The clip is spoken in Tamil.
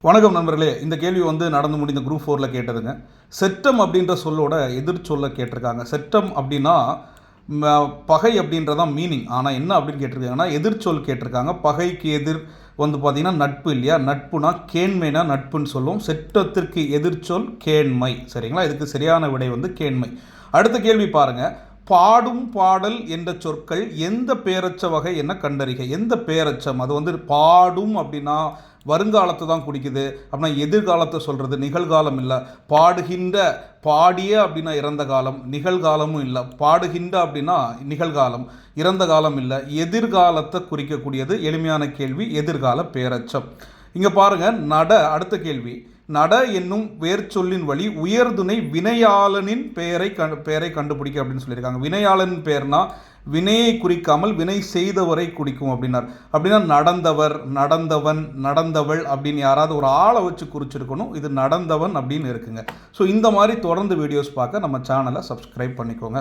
வணக்கம் நண்பர்களே. இந்த கேள்வி நடந்து முடிந்த குரூப் 4ல் கேட்டதுங்க. செட்டம் அப்படின்ற சொல்லோட எதிர்ச்சொல்ல கேட்டிருக்காங்க. செட்டம் அப்படின்னா பகை அப்படின்றதான் மீனிங். ஆனால் என்ன அப்படின்னு கேட்டிருக்காங்கன்னா எதிர்ச்சொல் கேட்டிருக்காங்க. பகைக்கு எதிர் பார்த்தீங்கன்னா நட்பு இல்லையா? நட்புனா கேண்மைனா நட்புன்னு சொல்லுவோம். செட்டத்திற்கு எதிர்ச்சொல் கேண்மை. சரிங்களா? இதுக்கு சரியான விடை கேண்மை. அடுத்த கேள்வி பாருங்கள். பாடும் பாடல் என்ற சொற்கள் எந்த பேரச்ச வகை என்ன கண்டறிக. எந்த பேரச்சம் அது பாடும் அப்படின்னா வருங்காலத்தை தான் குறிக்குது. அப்படின்னா எதிர்காலத்தை சொல்கிறது, நிகழ்காலம் இல்லை. பாடுகின்ற பாடிய அப்படின்னா இறந்த காலம், நிகழ்காலமும் இல்லை. பாடுகின்ற அப்படின்னா நிகழ்காலம், இறந்த காலம் இல்லை. எதிர்காலத்தை குறிக்கக்கூடியது. எளிமையான கேள்வி, எதிர்கால பேரச்சம். இங்கே பாருங்கள். அடுத்த கேள்வி. நட என்னும் வேர்ச்சொல்லின் வழி உயர்துணை வினையாளனின் பெயரை கண்டுபிடிக்க அப்படின்னு சொல்லியிருக்காங்க. வினையாளனின் பெயர்னா வினையை குறிக்காமல் வினை செய்தவரை குறிக்கும் அப்படின்னா நடந்தவர், நடந்தவன், நடந்தவள் அப்படின்னு யாராவது ஒரு ஆளை வச்சு குறிச்சிருக்கணும். இது நடந்தவன் அப்படின்னு இருக்குங்க. ஸோ இந்த மாதிரி தொடர்ந்து வீடியோஸ் பார்க்க நம்ம சேனலை சப்ஸ்கிரைப் பண்ணிக்கோங்க.